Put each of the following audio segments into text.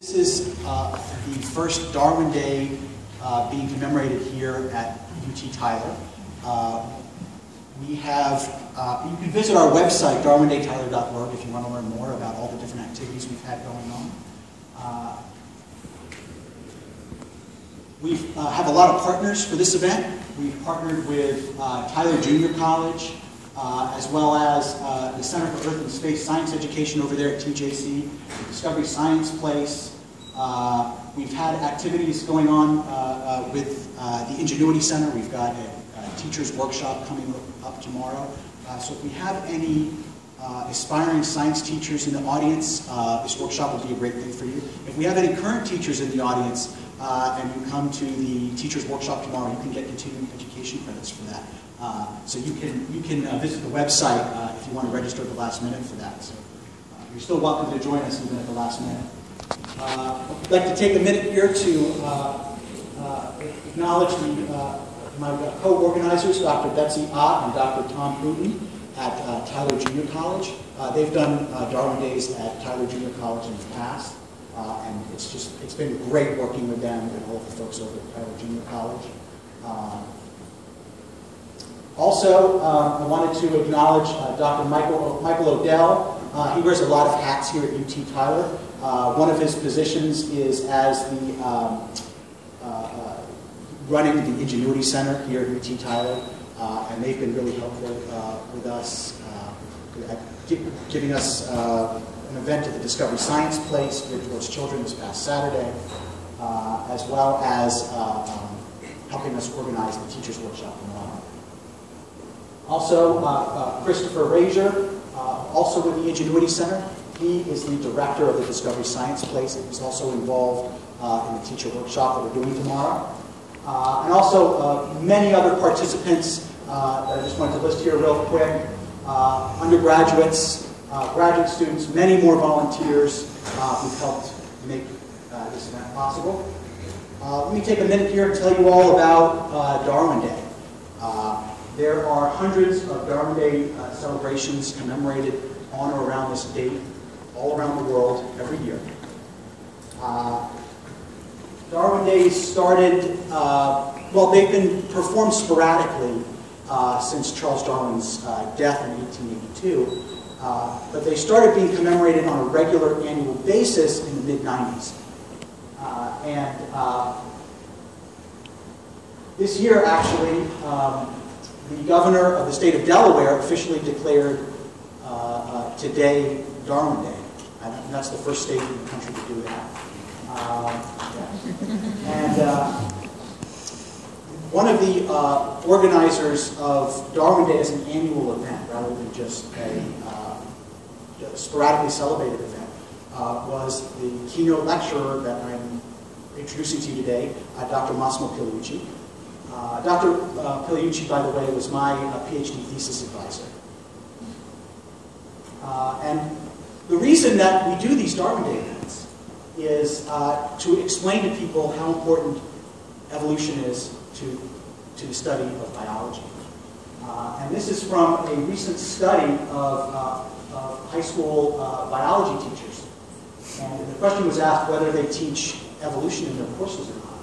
This is the first Darwin Day being commemorated here at UT Tyler. You can visit our website, darwindaytyler.org, if you want to learn more about all the different activities we've had going on. We have a lot of partners for this event. We've partnered with Tyler Junior College, as well as the Center for Earth and Space Science Education over there at TJC, the Discovery Science Place. We've had activities going on with the Ingenuity Center. We've got a teacher's workshop coming up tomorrow. So if we have any aspiring science teachers in the audience, this workshop will be a great thing for you. If we have any current teachers in the audience and you come to the teacher's workshop tomorrow, you can get continuing education credits for that. So you can visit the website if you want to register at the last minute for that. So you're still welcome to join us even at the last minute. I'd like to take a minute here to acknowledge my co-organizers, Dr. Betsy Ott and Dr. Tom Putin at Tyler Junior College. They've done Darwin Days at Tyler Junior College in the past, and it's been great working with them and all of the folks over at Tyler Junior College. Also, I wanted to acknowledge Dr. Michael Odell. He wears a lot of hats here at UT Tyler. One of his positions is as the running the Ingenuity Center here at UT Tyler, and they've been really helpful with us, giving us an event at the Discovery Science Place geared towards children this past Saturday, as well as helping us organize the Teachers Workshop tomorrow. Also, Christopher Razier, also with the Ingenuity Center. He is the director of the Discovery Science Place, and he's also involved in the teacher workshop that we're doing tomorrow. And also many other participants that I just wanted to list here real quick. Undergraduates, graduate students, many more volunteers who've helped make this event possible. Let me take a minute here and tell you all about Darwin Day. There are hundreds of Darwin Day celebrations commemorated on or around this date, all around the world, every year. Darwin Days started, well, they've been performed sporadically since Charles Darwin's death in 1882, but they started being commemorated on a regular annual basis in the mid-90s. This year, actually, the governor of the state of Delaware officially declared today Darwin Day. And that's the first state in the country to do that. One of the organizers of Darwin Day as an annual event, rather than just a sporadically celebrated event, was the keynote lecturer that I'm introducing to you today, Dr. Massimo Pigliucci. Dr. Pigliucci, by the way, was my PhD thesis advisor. And the reason that we do these Darwin Day events is to explain to people how important evolution is to the study of biology. And this is from a recent study of high school biology teachers. And the question was asked whether they teach evolution in their courses or not.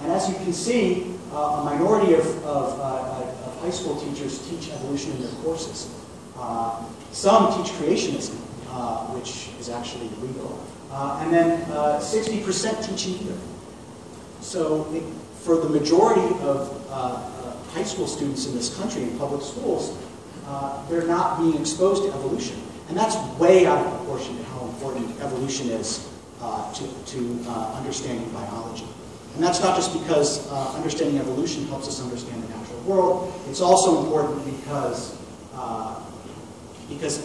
And as you can see, a minority of high school teachers teach evolution in their courses. Some teach creationism, which is actually illegal. And then 60% teach neither. So for the majority of high school students in this country in public schools, they're not being exposed to evolution. And that's way out of proportion to how important evolution is to understanding biology. And that's not just because understanding evolution helps us understand the natural world. It's also important because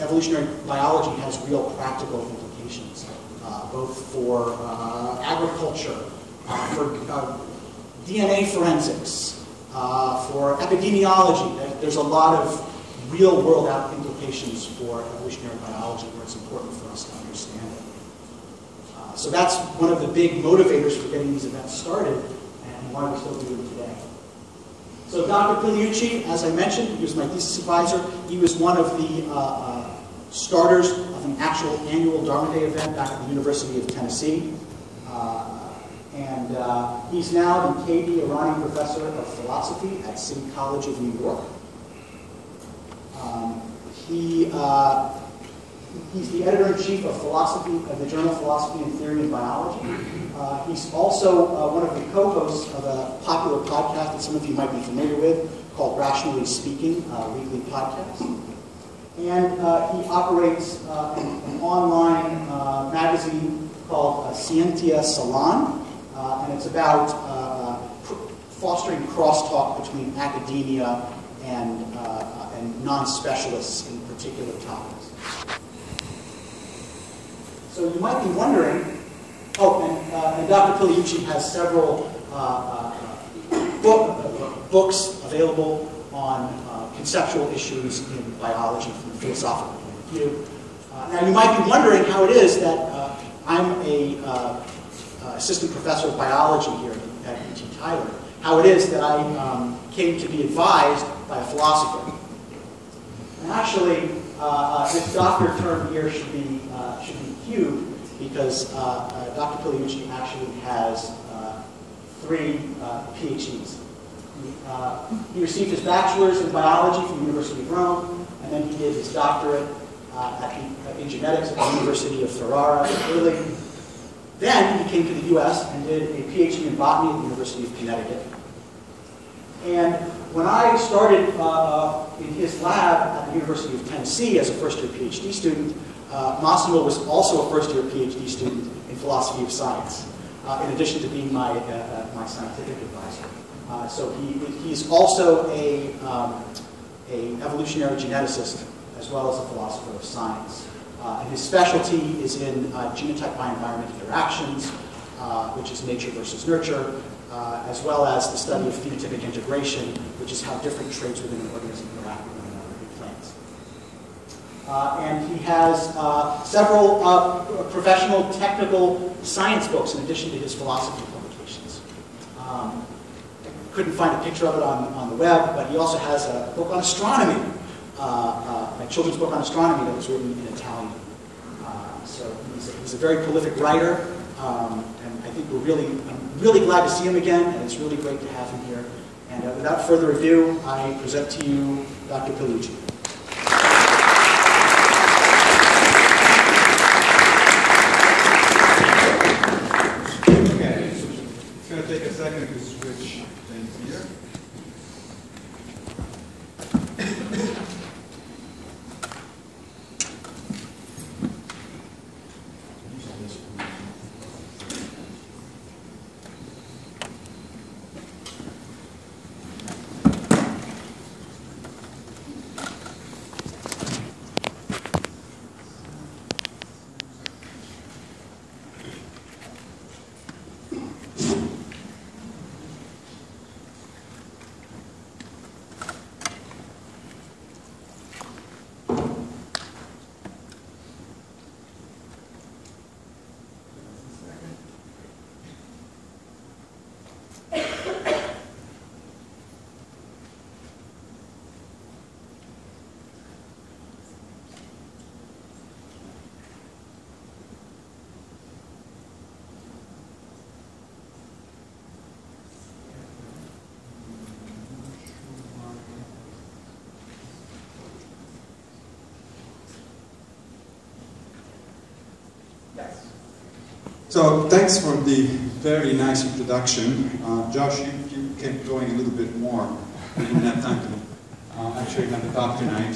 evolutionary biology has real practical implications, both for agriculture, for DNA forensics, for epidemiology. There's a lot of real-world implications for evolutionary biology where it's important for us to understand it. So that's one of the big motivators for getting these events started and why we still do them today. So Dr. Pigliucci, as I mentioned, he was my thesis advisor. He was one of the starters of an actual annual Darwin Day event back at the University of Tennessee. He's now the K.D. Irani Professor of Philosophy at City College of New York. He's the editor-in-chief of philosophy of the journal Philosophy and Theory and Biology. He's also one of the co-hosts of a popular podcast that some of you might be familiar with called Rationally Speaking, a weekly podcast. And he operates an online magazine called Scientia Salon, and it's about fostering crosstalk between academia and non-specialists in particular topics. So you might be wondering, and Dr. Pigliucci has several books available on conceptual issues in biology from a philosophical point of view. Now you might be wondering how it is that I'm a assistant professor of biology here at UT Tyler, how it is that I came to be advised by a philosopher. And actually, this doctor term here should be cubed, because Dr. Pigliucci actually has 3 PhDs. He received his bachelor's in biology from the University of Rome, and then he did his doctorate in genetics at the University of Ferrara in Italy. Then he came to the US and did a PhD in botany at the University of Connecticut. And when I started in his lab at the University of Tennessee as a first-year PhD student, Massimo was also a first-year PhD student in philosophy of science, in addition to being my scientific advisor. So he's also a evolutionary geneticist as well as a philosopher of science. And his specialty is in genotype by environment interactions, which is nature versus nurture, as well as the study of phenotypic integration, which is how different traits within an organism interact with one another in plants. And he has several professional technical science books in addition to his philosophy publications. I couldn't find a picture of it on the web, but he also has a book on astronomy, a children's book on astronomy that was written in Italian. So he's a very prolific writer, and I think I'm really glad to see him again, and it's really great to have him here. And without further ado, I present to you Dr. Pigliucci. Okay, it's going to take a second to switch things here. So thanks for the very nice introduction. Josh, you kept going a little bit more. We didn't have time to actually have a talk tonight.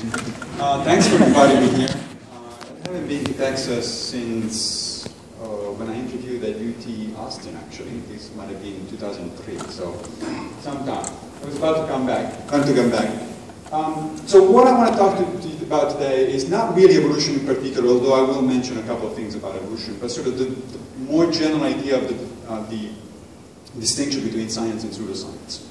Thanks for inviting me here. I haven't been to Texas since when I interviewed at UT Austin, actually. This might have been in 2003, so sometime. I was about to come back. So what I want to talk to you about today is not really evolution in particular, although I will mention a couple of things about evolution, but sort of the more general idea of the distinction between science and pseudoscience.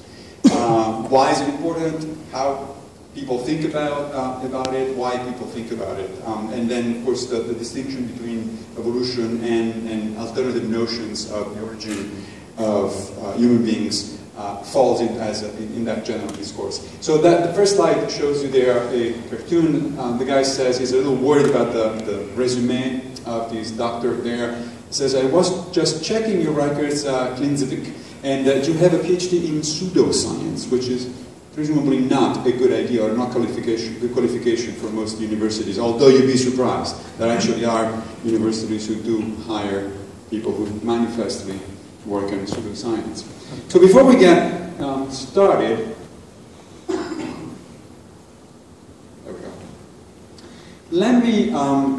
Why is it important? How people think about it? Why people think about it? And then, of course, the distinction between evolution and alternative notions of the origin of human beings falls in that general discourse. So the first slide shows you there a cartoon. The guy says he's a little worried about the resume of this doctor there. It says, I was just checking your records, Klinzevik, and you have a PhD in pseudoscience, which is presumably not a good idea or not good qualification for most universities, although you'd be surprised. There actually are universities who do hire people who manifestly work in pseudoscience. So before we get started, let me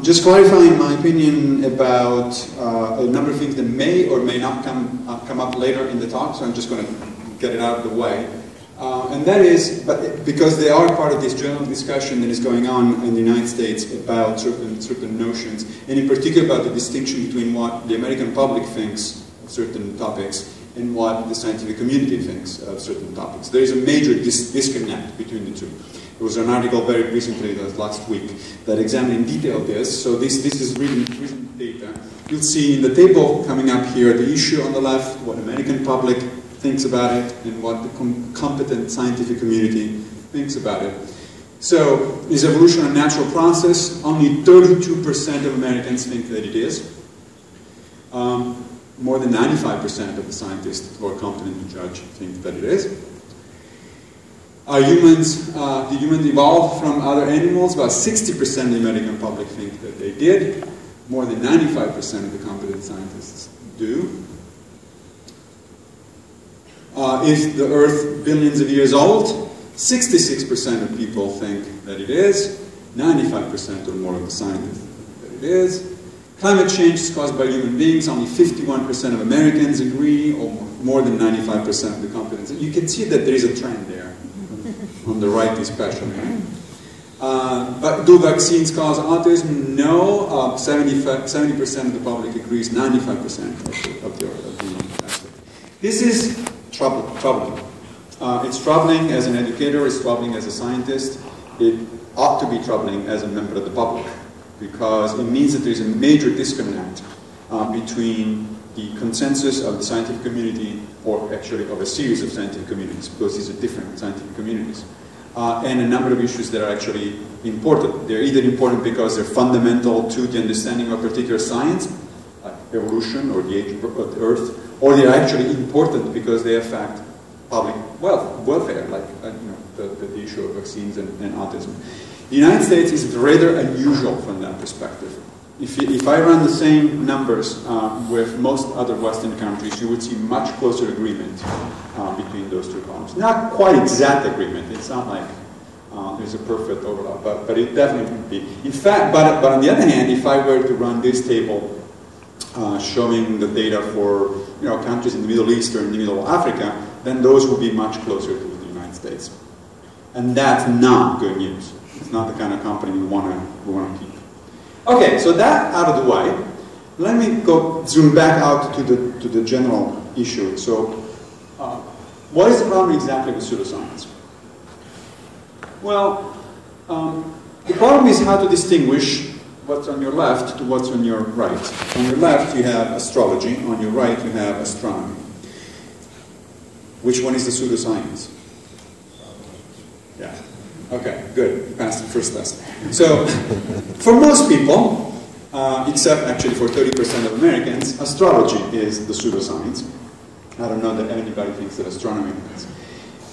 just clarify my opinion about a number of things that may or may not come up later in the talk, so I'm just going to get it out of the way. And that is, because they are part of this general discussion that is going on in the United States about certain notions, and in particular about the distinction between what the American public thinks of certain topics and what the scientific community thinks of certain topics. There is a major disconnect between the two. There was an article very recently, last week, that examined in detail this. So this is really recent data. You'll see in the table coming up here, the issue on the left, what the American public thinks about it, and what the competent scientific community thinks about it. So, is evolution a natural process? Only 32% of Americans think that it is. More than 95% of the scientists who are competent to judge think that it is. Are humans, did humans evolve from other animals? About 60% of the American public think that they did. More than 95% of the competent scientists do. Is the Earth billions of years old? 66% of people think that it is. 95% or more of the scientists think that it is. Climate change is caused by human beings. Only 51% of Americans agree, or more than 95% of the competent. You can see that there is a trend there, on the right especially. But do vaccines cause autism? No. 70% of the public agrees. 95% of the aspect. This is troubling. It's troubling as an educator, it's troubling as a scientist. It ought to be troubling as a member of the public, because it means that there's a major disconnect between the consensus of the scientific community, or actually of a series of scientific communities, because these are different scientific communities, and a number of issues that are actually important. They're either important because they're fundamental to the understanding of a particular science, like evolution or the age of the Earth, or they're actually important because they affect public welfare, like the issue of vaccines and autism. The United States is rather unusual from that perspective. If I run the same numbers with most other Western countries, you would see much closer agreement between those two columns. Not quite exact agreement. It's not like there's a perfect overlap, but it definitely would be. In fact, but on the other hand, if I were to run this table showing the data for countries in the Middle East or in the middle of Africa, then those would be much closer to the United States. And that's not good news. It's not the kind of company we want to keep. Okay, so that out of the way, let me zoom back out to the general issue. So, what is the problem exactly with pseudoscience? Well, the problem is how to distinguish what's on your left to what's on your right. On your left you have astrology, on your right you have astronomy. Which one is the pseudoscience? Yeah. Okay, good. You passed the first test. So, for most people, except actually for 30% of Americans, astrology is the pseudoscience. I don't know that anybody thinks that astronomy is.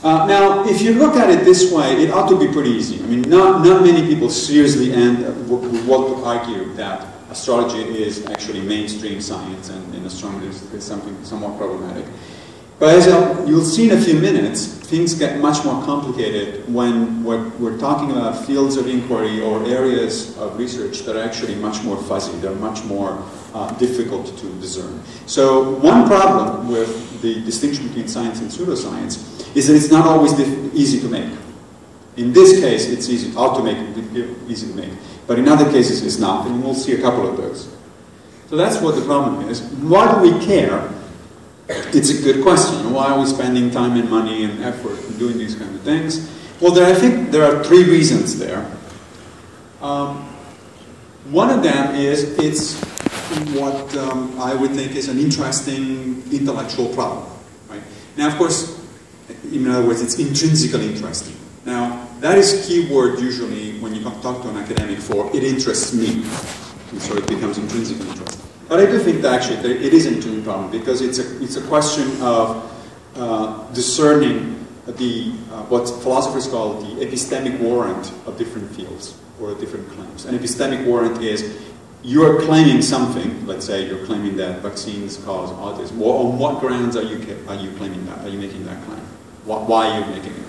Now, if you look at it this way, it ought to be pretty easy. I mean, not many people seriously would argue that astrology is actually mainstream science and astronomy is something somewhat problematic. But as you'll see in a few minutes, things get much more complicated when we're talking about fields of inquiry or areas of research that are actually much more fuzzy. They're much more difficult to discern. So one problem with the distinction between science and pseudoscience is that it's not always easy to make. In this case, it's easy to make, but in other cases it's not, and we'll see a couple of those. So that's what the problem is. Why do we care? It's a good question. Why are we spending time and money and effort in doing these kind of things? Well, I think there are three reasons there. One of them is it's what I would think is an interesting intellectual problem. Right? Now, of course, in other words, it's intrinsically interesting. Now, that is a key word usually when you talk to an academic for, it interests me. And so it becomes intrinsically interesting. But I do think that actually it is an interesting problem because it's a question of discerning what philosophers call the epistemic warrant of different fields or different claims. An epistemic warrant is you are claiming something. Let's say you're claiming that vaccines cause autism. Well, on what grounds are you claiming that? Are you making that claim? Why are you making it?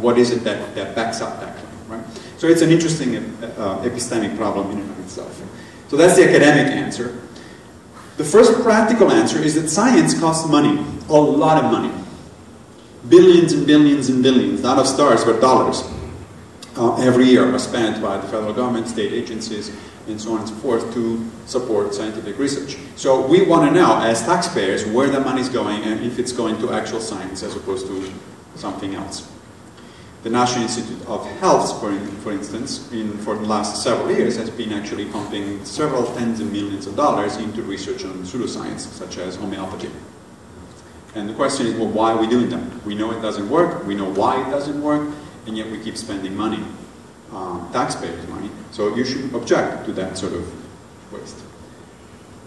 What is it that backs up that claim? Right. So it's an interesting epistemic problem in and of itself. So that's the academic answer. The first practical answer is that science costs money, a lot of money. Billions and billions and billions, not of stars, but dollars, every year are spent by the federal government, state agencies, and so on and so forth to support scientific research. So we want to know, as taxpayers, where the money is going and if it's going to actual science as opposed to something else. The National Institute of Health, for instance, for the last several years has been actually pumping several tens of millions of dollars into research on pseudoscience, such as homeopathy. And the question is, well, why are we doing that? We know it doesn't work, we know why it doesn't work, and yet we keep spending money, taxpayers' money. So you should object to that sort of waste.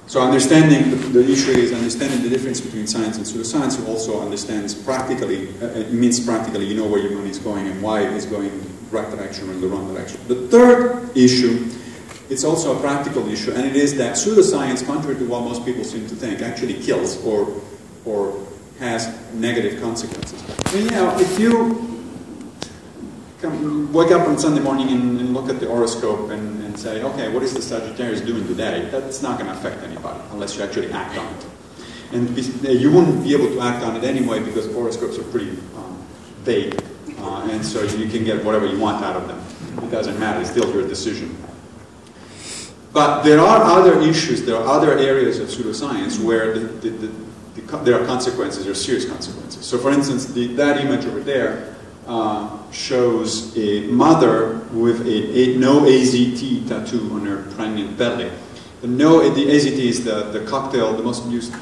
So understanding the issue is understanding the difference between science and pseudoscience, who also understands practically, it means practically you know where your money is going and why it is going in the right direction or in the wrong direction. The third issue, it's also a practical issue, and it is that pseudoscience, contrary to what most people seem to think, actually kills or has negative consequences. I mean, you know, if you wake up on Sunday morning and look at the horoscope and say, okay, what is the Sagittarius doing today? That's not going to affect anybody unless you actually act on it. And you wouldn't be able to act on it anyway because horoscopes are pretty vague. And so you can get whatever you want out of them. It doesn't matter, it's still your decision. But there are other issues, there are other areas of pseudoscience where there are consequences, there are serious consequences. So for instance, that image over there shows a mother with a no AZT tattoo on her pregnant belly. The AZT is the cocktail, the most used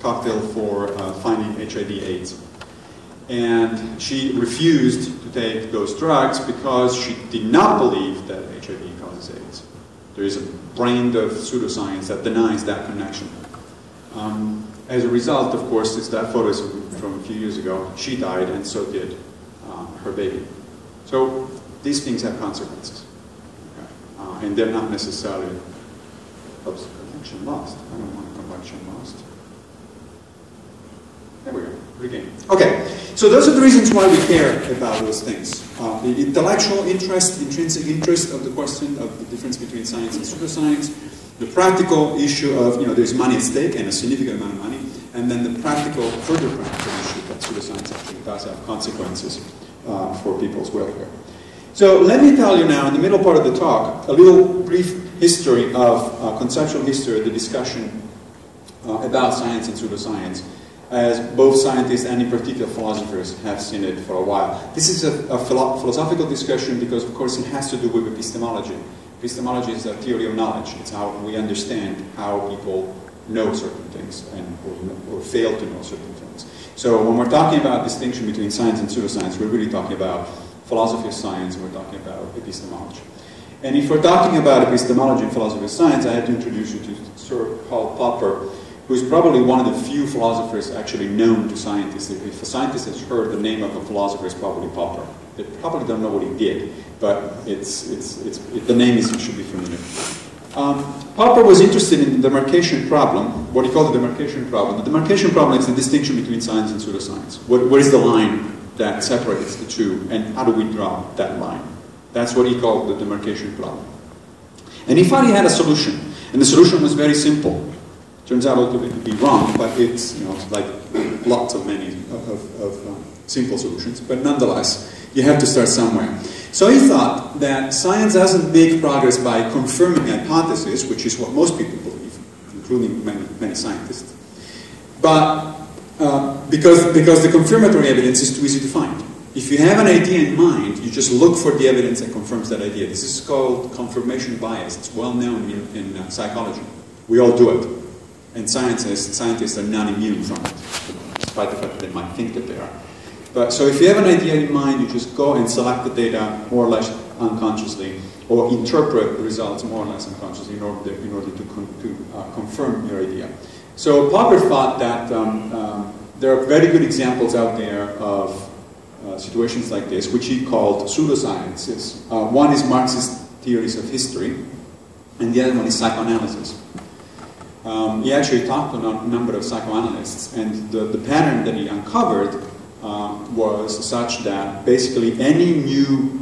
cocktail for finding HIV/AIDS. And she refused to take those drugs because she did not believe that HIV causes AIDS. There is a brand of pseudoscience that denies that connection. As a result, of course, it's that photo from a few years ago. She died, and so did her baby. So these things have consequences, okay? And they're not necessarily. Oops, connection lost. I don't want a connection lost. There we go. Regain. Okay. So those are the reasons why we care about those things. The intellectual interest, intrinsic interest of the question of the difference between science and pseudoscience. The practical issue of, there's money at stake and a significant amount of money, and then the further practical issue that pseudoscience actually does have consequences for people's welfare. So let me tell you now, in the middle part of the talk, a little brief history of, conceptual history of the discussion about science and pseudoscience, as both scientists and in particular philosophers have seen it for a while. This is a philosophical discussion because, of course, it has to do with epistemology. Epistemology is a theory of knowledge. It's how we understand how people know certain things or fail to know certain things. So when we're talking about distinction between science and pseudoscience, we're really talking about philosophy of science, and we're talking about epistemology. And if we're talking about epistemology and philosophy of science, I have to introduce you to Sir Karl Popper, who's probably one of the few philosophers actually known to scientists. If a scientist has heard the name of a philosopher, it's probably Popper. They probably don't know what he did, but the name should be familiar. Popper was interested in the demarcation problem, what he called the demarcation problem. The demarcation problem is the distinction between science and pseudoscience. What is the line that separates the two, and how do we draw that line? That's what he called the demarcation problem. And he thought he had a solution, and the solution was very simple. Turns out to be wrong, but it's like lots of simple solutions. But nonetheless, you have to start somewhere. So he thought that science doesn't make progress by confirming hypotheses, which is what most people believe, including many scientists. But because the confirmatory evidence is too easy to find. If you have an idea in mind, you just look for the evidence that confirms that idea. This is called confirmation bias. It's well known in psychology. We all do it. And scientists are not immune from it, despite the fact that they might think that they are. But so if you have an idea in mind, you just go and select the data more or less unconsciously, or interpret the results more or less unconsciously in order to confirm your idea. So Popper thought that there are very good examples out there of situations like this, which he called pseudosciences. One is Marxist theories of history, and the other one is psychoanalysis. He actually talked to a number of psychoanalysts, and the pattern that he uncovered was such that basically any new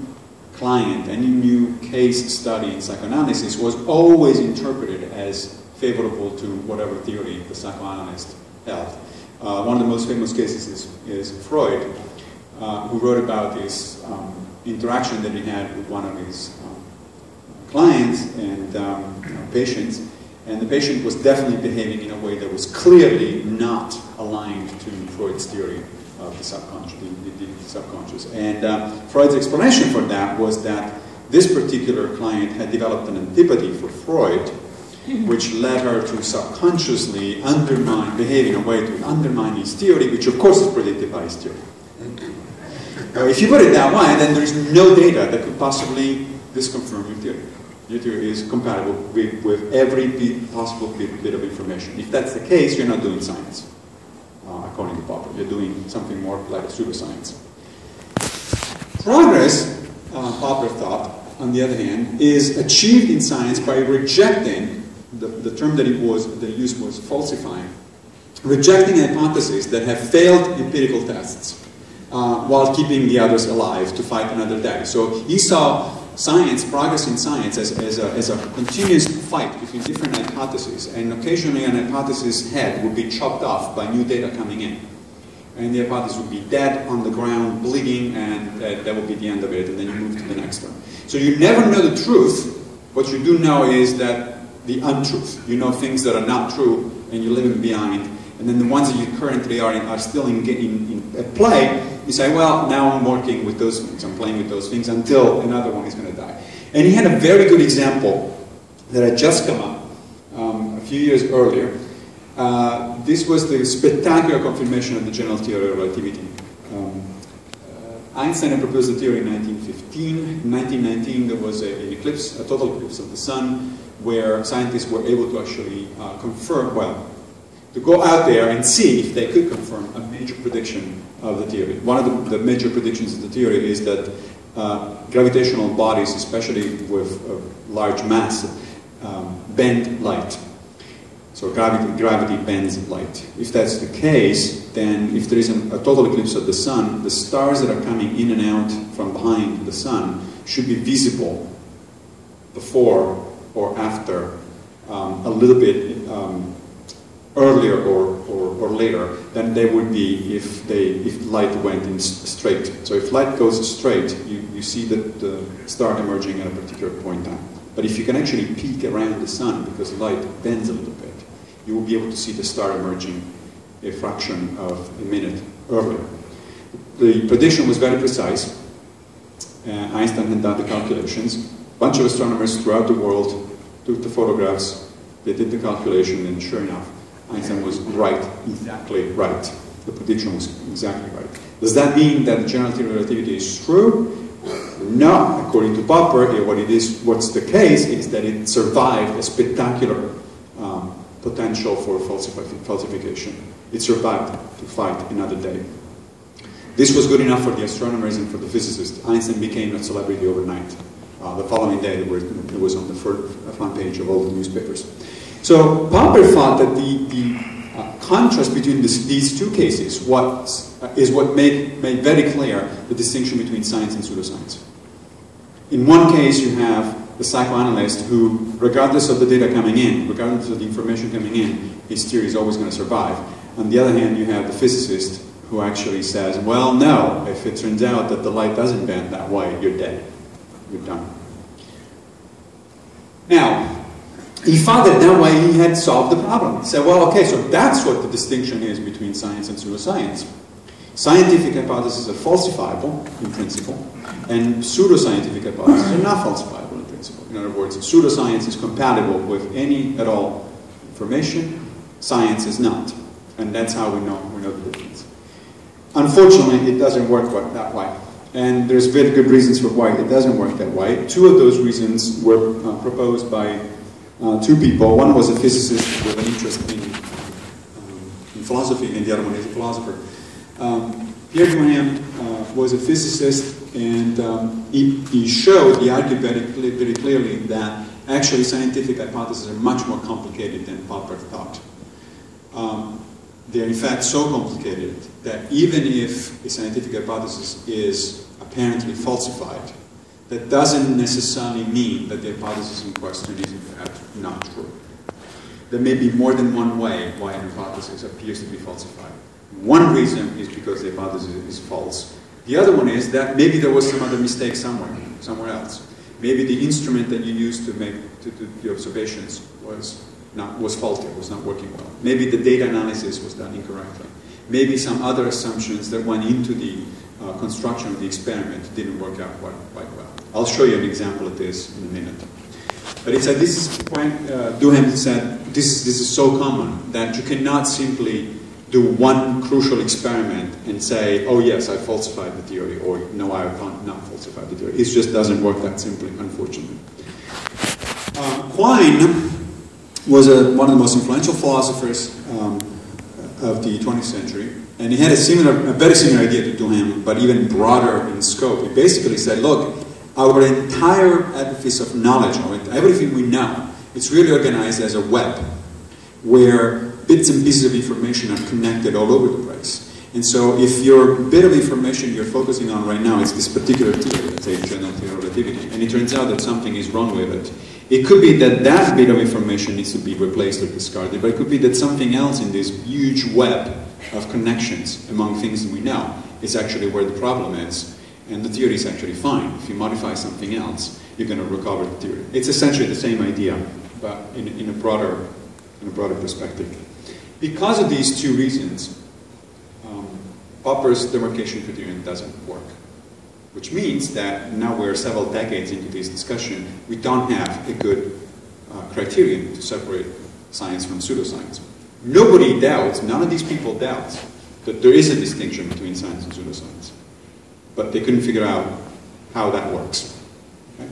client, any new case study in psychoanalysis was always interpreted as favorable to whatever theory the psychoanalyst held. One of the most famous cases is Freud, who wrote about this interaction that he had with one of his clients and patients, and the patient was definitely behaving in a way that was clearly not aligned to Freud's theory of the subconscious. And Freud's explanation for that was that this particular client had developed an antipathy for Freud, which led her to subconsciously behave in a way to undermine his theory, which of course is predicted by his theory. If you put it that way, then there is no data that could possibly disconfirm your theory. Your theory is compatible with every possible bit of information. If that's the case, you're not doing science, according to Popper. You're doing something more like pseudoscience. Progress, Popper thought, on the other hand, is achieved in science by rejecting, the term that he used was falsifying, rejecting hypotheses that have failed empirical tests while keeping the others alive to fight another day. So he saw science, progress in science, as a continuous fight between different hypotheses, and occasionally an hypothesis head would be chopped off by new data coming in. And the hypothesis would be dead on the ground, bleeding, and that would be the end of it, and then you move to the next one. So you never know the truth. What you do know is that the untruth. You know things that are not true, and you're living behind. And then the ones that you currently are still at play, you say, well, now I'm working with those things. I'm playing with those things until another one is going to die. And he had a very good example that had just come up a few years earlier. This was the spectacular confirmation of the general theory of relativity. Einstein had proposed the theory in 1915. In 1919, there was an eclipse, a total eclipse of the sun, where scientists were able to actually confirm, well, to go out there and see if they could confirm a major prediction of the theory. One of the major predictions of the theory is that gravitational bodies, especially with large mass, bend light. So gravity bends light. If that's the case, then if there is a total eclipse of the sun, the stars that are coming in and out from behind the sun should be visible before or after a little bit earlier or later than they would be if light went in straight. So if light goes straight, you see the star emerging at a particular point in time. But if you can actually peek around the sun because light bends a little bit, you will be able to see the star emerging a fraction of a minute earlier. The prediction was very precise. Einstein had done the calculations. A bunch of astronomers throughout the world took the photographs. They did the calculation, and sure enough, Einstein was right, exactly right. The prediction was exactly right. Does that mean that the general theory of relativity is true? No. According to Popper, what's the case is that it survived a spectacular potential for falsification. It survived to fight another day. This was good enough for the astronomers and for the physicists. Einstein became a celebrity overnight. The following day, it was on the front page of all the newspapers. So Popper thought that the contrast between these two cases is what made very clear the distinction between science and pseudoscience. In one case, you have the psychoanalyst who, regardless of the data coming in, regardless of the information coming in, his theory is always going to survive. On the other hand, you have the physicist who actually says, well, no, if it turns out that the light doesn't bend that way, you're dead. You're done. Now, he thought that way he had solved the problem. He said, well, okay, so that's what the distinction is between science and pseudoscience. Scientific hypotheses are falsifiable, in principle, and pseudoscientific hypotheses are not falsifiable, in principle. In other words, pseudoscience is compatible with any at all information, science is not. And that's how we know the difference. Unfortunately, it doesn't work that way. And there's very good reasons for why it doesn't work that way. Two of those reasons were proposed by two people. One was a physicist with an interest in philosophy, and the other one is a philosopher. Pierre Duhem was a physicist, and he showed, he argued very clearly that actually scientific hypotheses are much more complicated than Popper thought. They're in fact so complicated that even if a scientific hypothesis is apparently falsified, that doesn't necessarily mean that the hypothesis in question is in fact not true. There may be more than one way why an hypothesis appears to be falsified. One reason is because the hypothesis is false. The other one is that maybe there was some other mistake somewhere else. Maybe the instrument that you used to make the observations was faulty, was not working well. Maybe the data analysis was done incorrectly. Maybe some other assumptions that went into the construction of the experiment didn't work out quite well. I'll show you an example of this in a minute. But it's at this point, Duhem said, this is so common that you cannot simply do one crucial experiment and say, oh yes, I falsified the theory, or no, I have not falsified the theory. It just doesn't work that simply, unfortunately. Quine was one of the most influential philosophers of the 20th century, and he had a very similar idea to Duhem, but even broader in scope. He basically said, look, our entire edifice of knowledge, everything we know, it's really organized as a web, where bits and pieces of information are connected all over the place. And so if your bit of information you're focusing on right now is this particular theory, let's say general theory of relativity, and it turns out that something is wrong with it, it could be that that bit of information needs to be replaced or discarded, but it could be that something else in this huge web of connections among things that we know is actually where the problem is, and the theory is actually fine. If you modify something else, you're going to recover the theory. It's essentially the same idea, but in a broader perspective. Because of these two reasons, Popper's demarcation criterion doesn't work. Which means that now we're several decades into this discussion, we don't have a good criterion to separate science from pseudoscience. Nobody doubts, none of these people doubt, that there is a distinction between science and pseudoscience. But they couldn't figure out how that works. Okay?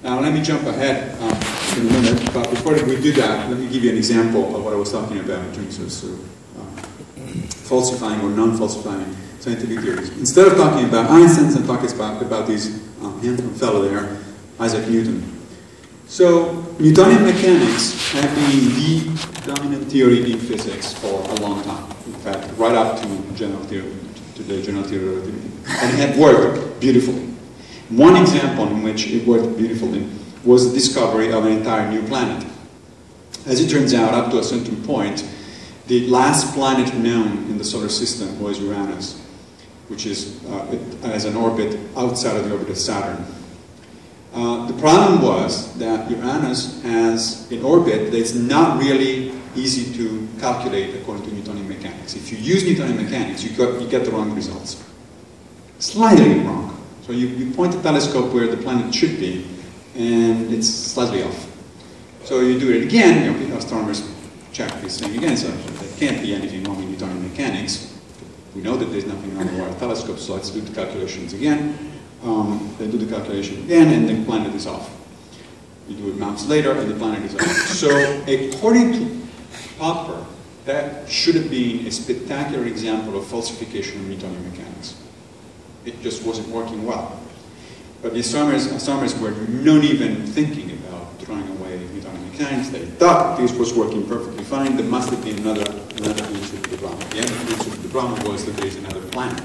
Now let me jump ahead in a minute, but before we do that, let me give you an example of what I was talking about in terms of falsifying or non-falsifying scientific theories. Instead of talking about Einstein, I'm talking about this handsome fellow there, Isaac Newton. So Newtonian mechanics have been the dominant theory in physics for a long time. In fact, right up to the general theory of relativity, and it had worked beautifully. One example in which it worked beautifully was the discovery of an entire new planet. As it turns out, up to a certain point, the last planet known in the solar system was Uranus, which has an orbit outside of the orbit of Saturn. The problem was that Uranus has an orbit that's not really easy to calculate according to Newtonian mechanics. If you use Newtonian mechanics, you get the wrong results. Slightly wrong. So you point the telescope where the planet should be, and it's slightly off. So you do it again, astronomers check this thing again, so there can't be anything wrong with Newtonian mechanics. We know that there's nothing wrong with our telescope, so let's do the calculations again. They do the calculation again, and the planet is off. You do it months later, and the planet is off. So according to Popper, that should have been a spectacular example of falsification of Newtonian mechanics. It just wasn't working well. But the astronomers were not even thinking about throwing away Newtonian mechanics. They thought this was working perfectly fine. There must have been another answer to the problem. The answer to the problem was that there is another planet,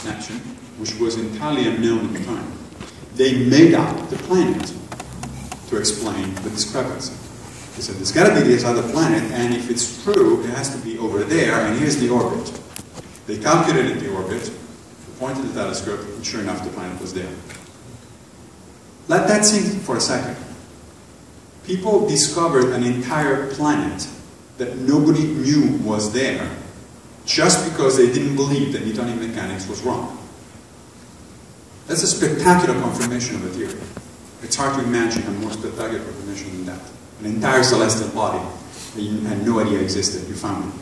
Neptune, which was entirely unknown at the time. They made up the planet to explain the discrepancy. They said, there's got to be this other planet, and if it's true, it has to be over there, and here's the orbit. They calculated the orbit, pointed the telescope, and sure enough, the planet was there. Let that sink for a second. People discovered an entire planet that nobody knew was there just because they didn't believe that Newtonian mechanics was wrong. That's a spectacular confirmation of a theory. It's hard to imagine a more spectacular confirmation than that. An entire celestial body that you had no idea existed, you found it.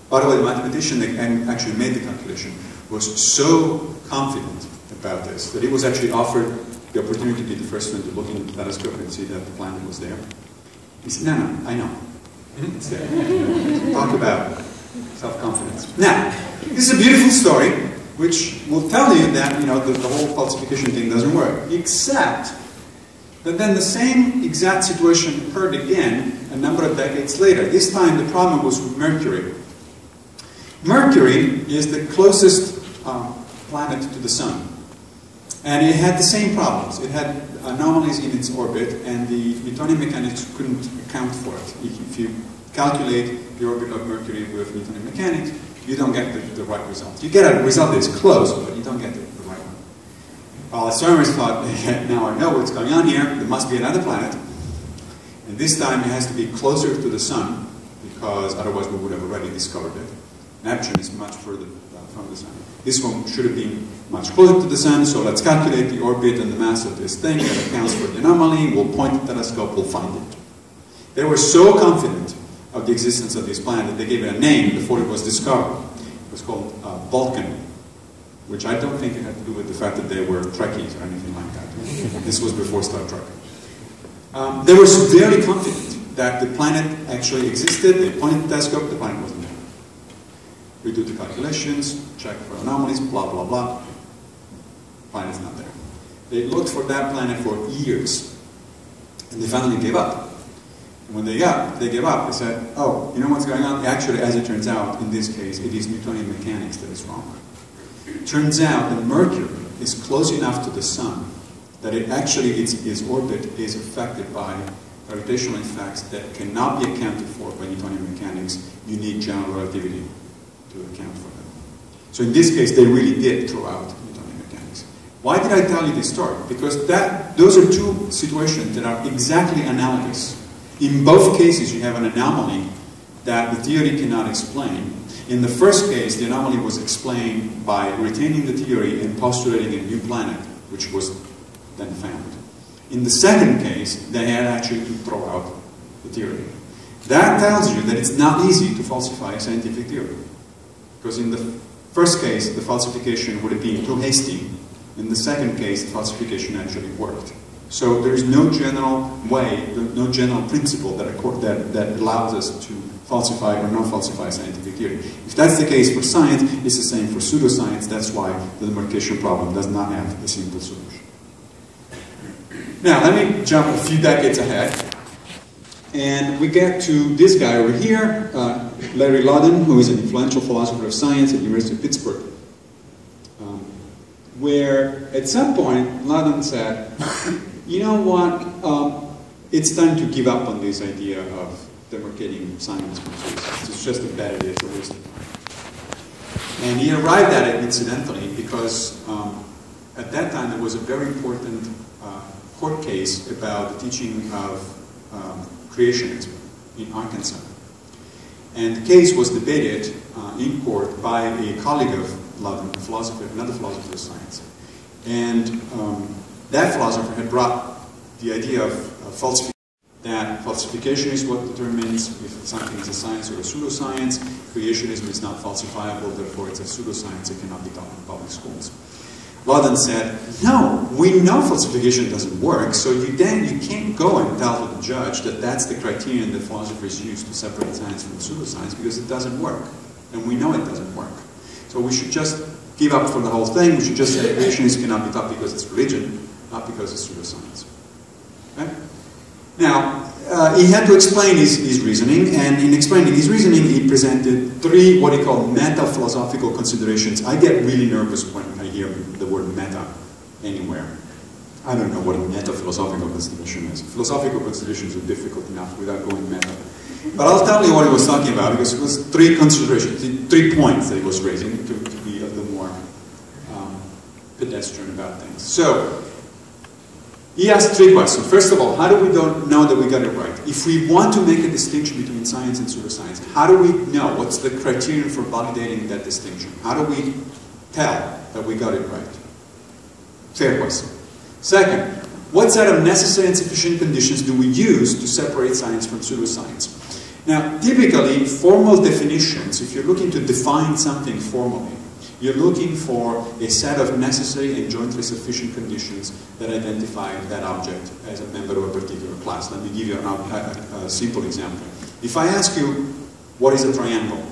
By the way, the mathematician that actually made the calculation was so confident about this that he was actually offered the opportunity to be the first one to look into the telescope and see that the planet was there. He said, no, no, I know. It's there. Talk about self-confidence. Now, this is a beautiful story which will tell you that, you know, the whole falsification thing doesn't work, except that then the same exact situation occurred again a number of decades later. This time the problem was with Mercury. Mercury is the closest planet to the Sun. And it had the same problems. It had anomalies in its orbit, and the Newtonian mechanics couldn't account for it. If you calculate the orbit of Mercury with Newtonian mechanics, you don't get the right result. You get a result that's close, but you don't get the right one. Well, astronomers thought, now I know what's going on here, there must be another planet. And this time it has to be closer to the Sun, because otherwise we would have already discovered it. Neptune is much further from the Sun. This one should have been much closer to the Sun, so let's calculate the orbit and the mass of this thing that accounts for the anomaly. We'll point the telescope, we'll find it. They were so confident of the existence of this planet that they gave it a name before it was discovered. It was called Vulcan, which I don't think it had to do with the fact that they were Trekkies or anything like that. This was before Star Trek. They were very confident that the planet actually existed. They pointed the telescope, the planet wasn't there. We do the calculations, check for anomalies, blah, blah, blah. Planet's not there. They looked for that planet for years, and they finally gave up. And when they gave up, they said, oh, you know what's going on? Actually, as it turns out, in this case, it is Newtonian mechanics that is wrong. It turns out that Mercury is close enough to the Sun that it actually, its orbit is affected by gravitational effects that cannot be accounted for by Newtonian mechanics. You need general relativity to account for them. So in this case, they really did throw out Newtonian mechanics. Why did I tell you this story? Because those are two situations that are exactly analogous. In both cases, you have an anomaly that the theory cannot explain. In the first case, the anomaly was explained by retaining the theory and postulating a new planet, which was then found. In the second case, they had actually to throw out the theory. That tells you that it's not easy to falsify a scientific theory. Because in the first case, the falsification would have been too hasty. In the second case, the falsification actually worked. So there's no general way, no general principle that allows us to falsify or not falsify scientific theory. If that's the case for science, it's the same for pseudoscience. That's why the demarcation problem does not have a simple solution. Now, let me jump a few decades ahead. And we get to this guy over here, Larry Loudon, who is an influential philosopher of science at the University of Pittsburgh. Where at some point, Loudon said, you know what, it's time to give up on this idea of demarcating science from pseudoscience. It's just a bad idea, it's a waste of time. And he arrived at it incidentally because at that time there was a very important court case about the teaching of creationism in Arkansas. And the case was debated in court by a colleague of Loudon, a philosopher, another philosopher of science. And that philosopher had brought the idea of falsification, that falsification is what determines if something is a science or a pseudoscience. Creationism is not falsifiable, therefore it's a pseudoscience, it cannot be taught in public schools. Loudon said, no, we know falsification doesn't work, so you can't go and tell the judge that that's the criterion that philosophers use to separate science from pseudoscience, because it doesn't work. And we know it doesn't work. So we should just give up from the whole thing. We should just say creationism cannot be taught because it's religion, not because it's pseudoscience. Okay? Now, he had to explain his reasoning, and in explaining his reasoning, he presented three what he called meta-philosophical considerations. I get really nervous when I hear the word meta anywhere. I don't know what a meta-philosophical consideration is. Philosophical considerations are difficult enough without going meta. But I'll tell you what he was talking about, because it was three considerations, 3 points that he was raising to be a little more pedestrian about things. So, he asked 3 questions. First of all, how do we know that we got it right? If we want to make a distinction between science and pseudoscience, how do we know? What's the criterion for validating that distinction? How do we tell that we got it right? Fair question. Second, what set of necessary and sufficient conditions do we use to separate science from pseudoscience? Now, typically, formal definitions, if you're looking to define something formally, You're looking for a set of necessary and jointly sufficient conditions that identify that object as a member of a particular class. Let me give you a simple example. If I ask you, what is a triangle?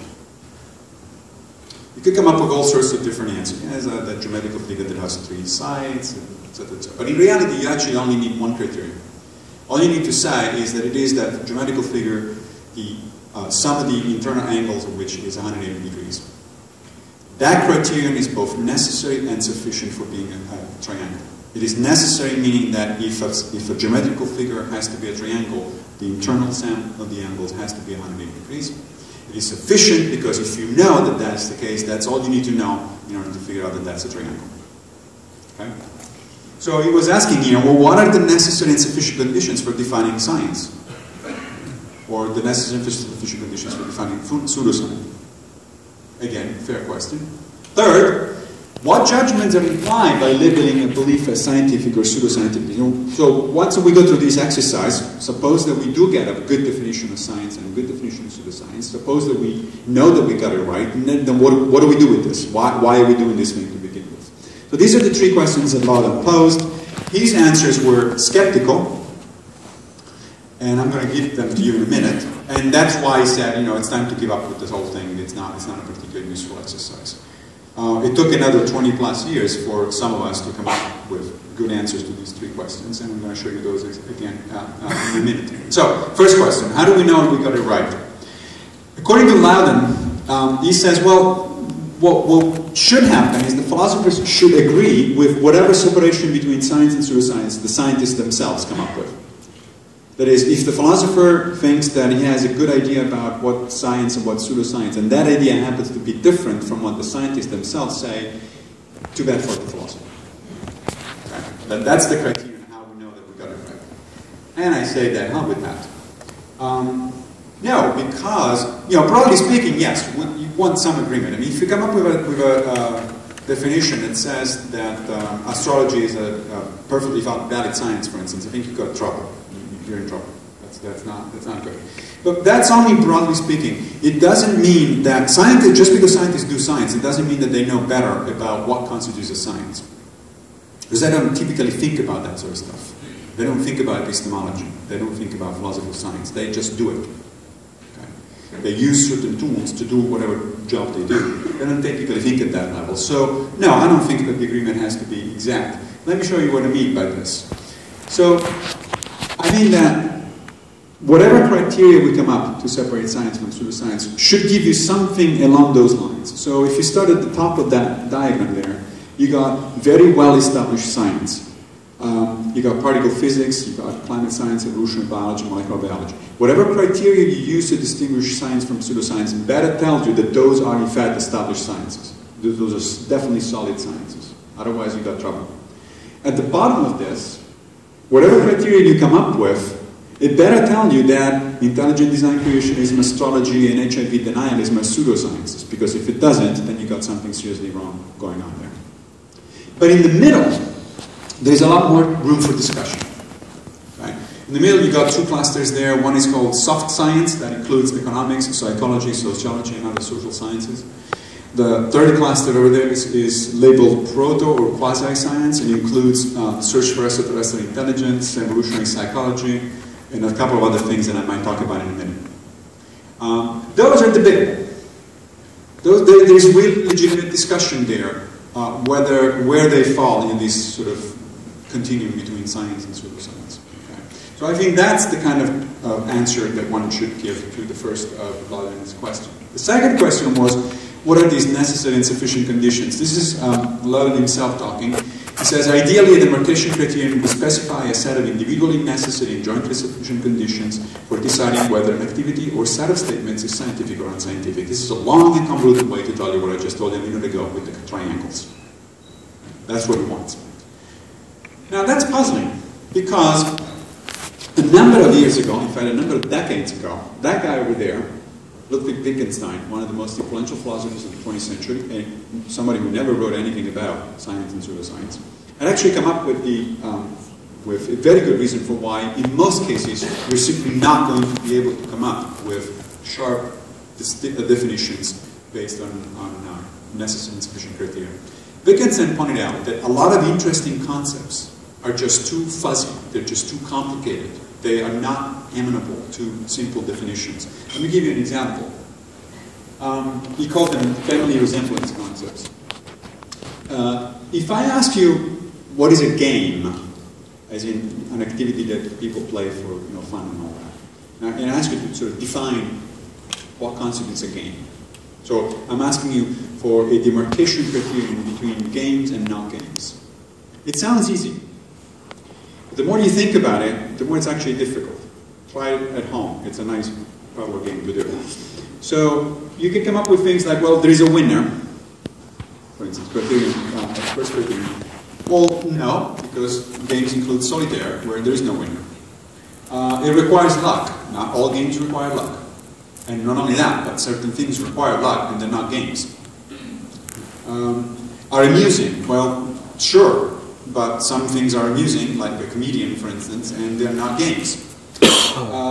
You could come up with all sorts of different answers. It has a geometrical figure that has 3 sides, etc., etc. But in reality, you actually only need one criterion. All you need to say is that it is that geometrical figure, the sum of the internal angles of which is 180 degrees. That criterion is both necessary and sufficient for being a triangle. It is necessary, meaning that if a geometrical figure has to be a triangle, the internal sum of the angles has to be 180 degrees. It is sufficient because if you know that that's the case, that's all you need to know in order to figure out that that's a triangle. Okay? So he was asking here, well, what are the necessary and sufficient conditions for defining science? Or the necessary and sufficient conditions for defining pseudoscience? Again, fair question. Third, what judgments are implied by labeling a belief as scientific or pseudoscientific? You know, so once we go through this exercise, suppose that we do get a good definition of science and a good definition of pseudoscience. Suppose that we know that we got it right, and then what do we do with this? Why are we doing this thing to begin with? So these are the 3 questions that Loudon posed. His answers were skeptical, and I'm going to give them to you in a minute. And that's why he said, you know, it's time to give up with this whole thing. It's not a particularly useful exercise. It took another 20 plus years for some of us to come up with good answers to these 3 questions, and I'm going to show you those again in a minute. So, first question, how do we know if we got it right? According to Loudon, he says, well, what should happen is the philosophers should agree with whatever separation between science and pseudoscience the scientists themselves come up with. That is, if the philosopher thinks that he has a good idea about what science and what pseudoscience, and that idea happens to be different from what the scientists themselves say, too bad for the philosopher. Okay? That's the criterion how we know that we got it right. And I say that, hell with that. No, because, you know, broadly speaking, yes, you want some agreement. I mean, if you come up with a definition that says that astrology is a perfectly valid science, for instance, I think you've got trouble. You're in trouble. That's not good. But that's only broadly speaking. It doesn't mean that scientists, just because scientists do science, it doesn't mean that they know better about what constitutes a science. Because they don't typically think about that sort of stuff. They don't think about epistemology. They don't think about philosophy of science. They just do it. Okay? They use certain tools to do whatever job they do. They don't typically think at that level. So, no, I don't think that the agreement has to be exact. Let me show you what I mean by this. So, I mean that whatever criteria we come up to separate science from pseudoscience should give you something along those lines. So if you start at the top of that diagram there, you got very well-established science. You got particle physics, you got climate science, evolutionary biology, molecular biology. Whatever criteria you use to distinguish science from pseudoscience better tells you that those are in fact established sciences. Those are definitely solid sciences. Otherwise you got trouble. At the bottom of this, whatever criteria you come up with, it better tell you that intelligent design creationism, astrology, and HIV denialism are pseudosciences, because if it doesn't, then you got something seriously wrong going on there. But in the middle, there's a lot more room for discussion. Right? In the middle, you got 2 clusters there. One is called soft science, that includes economics, psychology, sociology, and other social sciences. The third cluster over there is labeled proto or quasi-science, and includes search for extraterrestrial intelligence, evolutionary psychology, and a couple of other things that I might talk about in a minute. Those are debatable. There's real legitimate discussion there, where they fall in this sort of continuum between science and pseudoscience. Okay? So I think that's the kind of answer that one should give to the first of Loudon's question. The second question was, what are these necessary and sufficient conditions? This is Loudon himself talking. He says, ideally, a demarcation criterion would specify a set of individually necessary and jointly sufficient conditions for deciding whether an activity or set of statements is scientific or unscientific. This is a long and convoluted way to tell you what I just told you a minute ago with the triangles. That's what he wants. Now, that's puzzling, because a number of years ago, in fact, a number of decades ago, that guy over there, Ludwig Wittgenstein, one of the most influential philosophers of the 20th century, and somebody who never wrote anything about science and pseudoscience, had actually come up with a very good reason for why, in most cases, we're simply not going to be able to come up with sharp definitions based on necessary and sufficient criteria. Wittgenstein pointed out that a lot of interesting concepts are just too fuzzy, they're just too complicated. They are not amenable to simple definitions. Let me give you an example. He called them family resemblance concepts. If I ask you what is a game, as in an activity that people play for fun and all that, and I ask you to sort of define what constitutes a game. So I'm asking you for a demarcation criterion between games and non-games. It sounds easy. But the more you think about it, the more it's actually difficult. Try it at home. It's a nice parlor game to do. So you can come up with things like, well, there is a winner. For instance, criterion, first criterion. Well, no, because games include solitaire, where there is no winner. It requires luck. Not all games require luck. And not only that, but certain things require luck, and they're not games. Are amusing? Well, sure, but some things are amusing, like a comedian, for instance, and they're not games.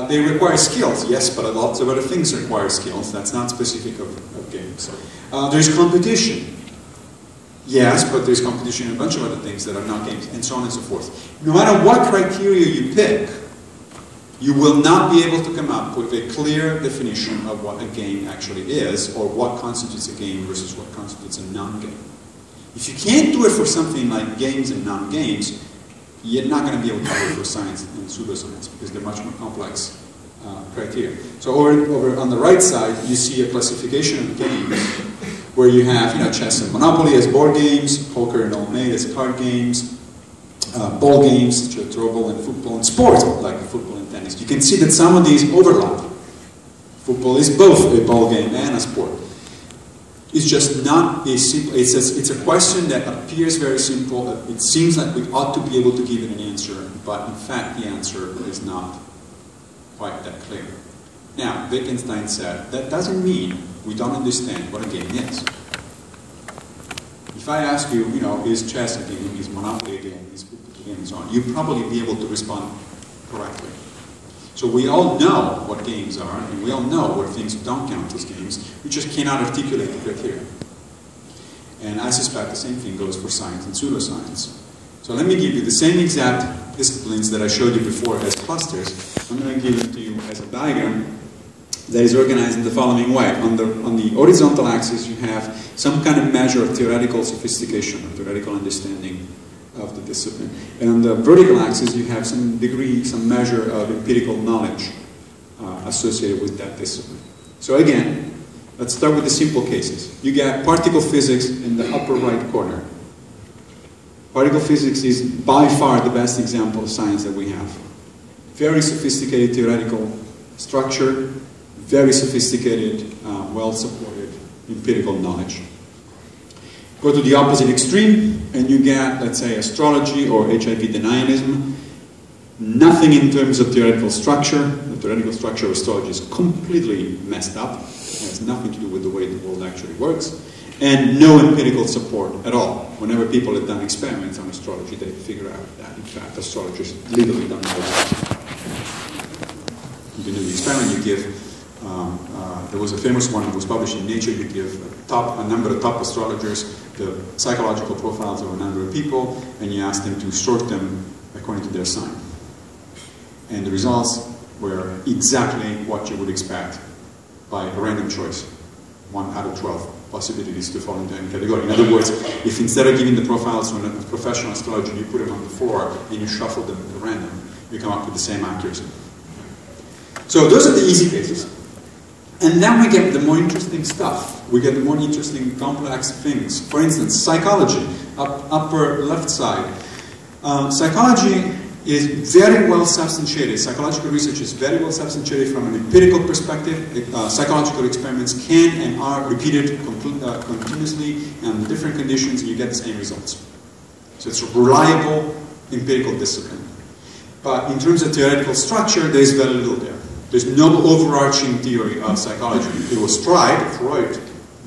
They require skills, yes, but lots of other things require skills. That's not specific of games. There's competition. Yes, but there's competition in a bunch of other things that are not games, and so on and so forth. No matter what criteria you pick, you will not be able to come up with a clear definition of what a game actually is, or what constitutes a game versus what constitutes a non-game. If you can't do it for something like games and non-games, you're not going to be able to do it for science and pseudoscience, because they're much more complex criteria. So over on the right side, you see a classification of games, where you have chess and Monopoly as board games, poker and old maid as card games, ball games, such as throwball and football, and sports like football and tennis. You can see that some of these overlap. Football is both a ball game and a sport. It's just not a simple, it's a question that appears very simple. It seems like we ought to be able to give it an answer, but in fact the answer is not quite that clear. Now, Wittgenstein said, that doesn't mean we don't understand what a game is. If I ask you, is chess a game, is Monopoly a game, is football a game, and so on, you'd probably be able to respond correctly. So we all know what games are, and we all know what things don't count as games. We just cannot articulate the criteria. And I suspect the same thing goes for science and pseudoscience. So let me give you the same exact disciplines that I showed you before as clusters. I'm going to give it to you as a diagram that is organized in the following way. On the horizontal axis, you have some kind of measure of theoretical sophistication, or theoretical understanding of the discipline. And on the vertical axis, you have some degree, some measure of empirical knowledge associated with that discipline. So again, let's start with the simple cases. You get particle physics in the upper right corner. Particle physics is by far the best example of science that we have. Very sophisticated theoretical structure, very sophisticated, well-supported empirical knowledge. Go to the opposite extreme, and you get, let's say, astrology or HIV denialism. Nothing in terms of theoretical structure. The theoretical structure of astrology is completely messed up. It has nothing to do with the way the world actually works. And no empirical support at all. Whenever people have done experiments on astrology, they figure out that, in fact, astrologers legally don't know what's you do the experiment, you give, there was a famous one that was published in Nature, you give a number of top astrologers the psychological profiles of a number of people, and you ask them to sort them according to their sign. And the results were exactly what you would expect by a random choice. 1 out of 12 possibilities to fall into any category. In other words, if instead of giving the profiles to a professional astrologer, you put them on the floor and you shuffle them at random, you come up with the same accuracy. So those are the easy cases. And then we get the more interesting stuff. We get the more interesting, complex things. For instance, psychology, upper left side. Psychology is very well substantiated. Psychological research is very well substantiated from an empirical perspective. Psychological experiments can and are repeated continuously under different conditions, and you get the same results. So it's a reliable empirical discipline. But in terms of theoretical structure, there is very little there. There's no overarching theory of psychology. It was tried, Freud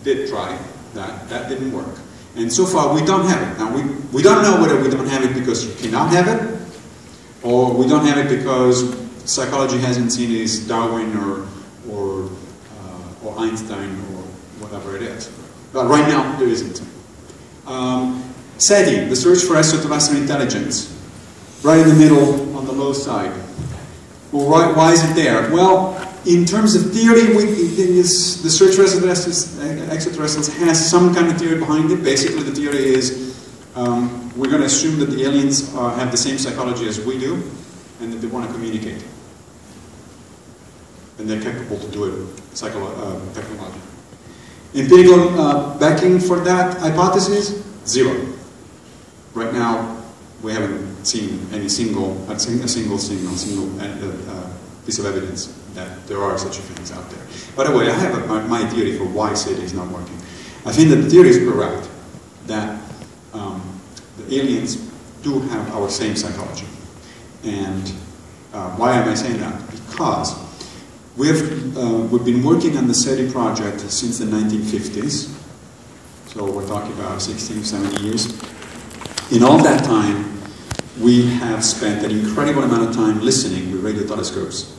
did try that, that didn't work. And so far we don't have it. Now we don't know whether we don't have it because you cannot have it, or we don't have it because psychology hasn't seen it as Darwin or Einstein or whatever it is. But right now, there isn't. SETI, the search for extraterrestrial intelligence, right in the middle on the low side. Well, why is it there? Well, in terms of theory, the search for extraterrestrials has some kind of theory behind it. Basically, the theory is we're going to assume that the aliens have the same psychology as we do, and that they want to communicate. And they're capable to do it technologically. Empirical backing for that hypothesis? Zero. Right now, we haven't seen a single piece of evidence that there are such things out there. By the way, I have my theory for why SETI is not working. I think that the theory is correct, that the aliens do have our same psychology. And why am I saying that? Because we've been working on the SETI project since the 1950s. So we're talking about 60, 70 years. In all that time, we have spent an incredible amount of time listening with radio telescopes.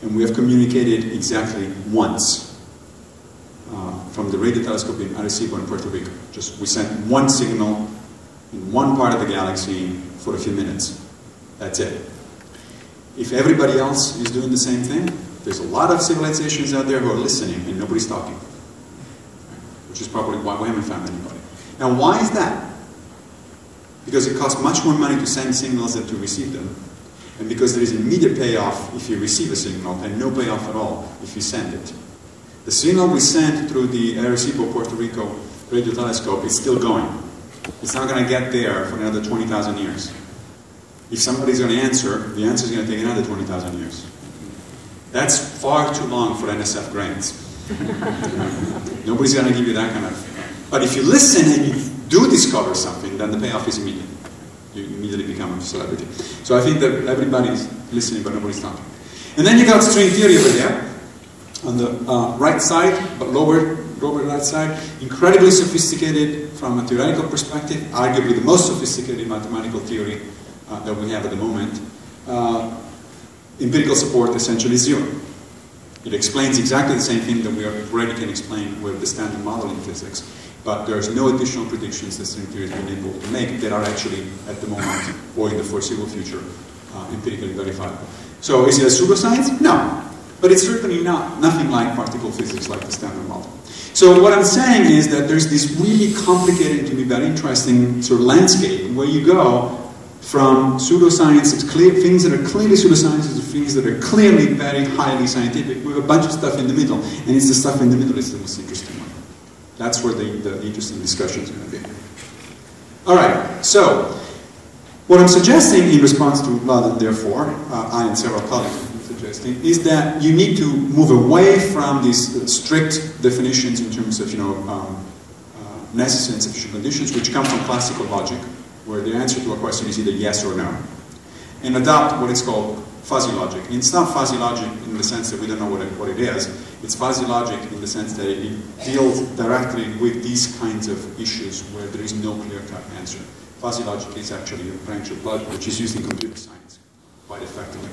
And we have communicated exactly once from the radio telescope in Arecibo in Puerto Rico. We sent one signal in one part of the galaxy for a few minutes. That's it. If everybody else is doing the same thing, there's a lot of civilizations out there who are listening and nobody's talking. Which is probably why we haven't found anybody. Now, why is that? Because it costs much more money to send signals than to receive them. And because there is immediate payoff if you receive a signal and no payoff at all if you send it. The signal we sent through the Arecibo, Puerto Rico radio telescope is still going. It's not going to get there for another 20,000 years. If somebody's going to answer, the answer is going to take another 20,000 years. That's far too long for NSF grants. Nobody's going to give you that kind of... But if you listen and you do discover something, then the payoff is immediate. You immediately become a celebrity. So I think that everybody's listening, but nobody's talking. And then you got string theory over there, on the right side, but lower right side. Incredibly sophisticated from a theoretical perspective, arguably the most sophisticated mathematical theory that we have at the moment. Empirical support essentially zero. It explains exactly the same thing that we already can explain with the standard model in physics. But there's no additional predictions that string theory has been able to make that are actually, at the moment, or in the foreseeable future, empirically verifiable. So is it a pseudoscience? No. But it's certainly nothing like particle physics, like the standard model. So what I'm saying is that there's this really complicated, to be very interesting sort of landscape where you go from pseudoscience, things that are clearly pseudosciences, to things that are clearly very highly scientific, with a bunch of stuff in the middle. And it's the stuff in the middle that's the most interesting one. That's where the interesting discussion is going to be. All right, so what I'm suggesting in response to rather than therefore, I and several colleagues are suggesting, is that you need to move away from these strict definitions in terms of necessary and sufficient conditions, which come from classical logic, where the answer to a question is either yes or no, and adopt what is called fuzzy logic. And it's not fuzzy logic in the sense that we don't know what it is. It's fuzzy logic in the sense that it deals directly with these kinds of issues where there is no clear-cut answer. Fuzzy logic is actually a branch of logic which is used in computer science quite effectively.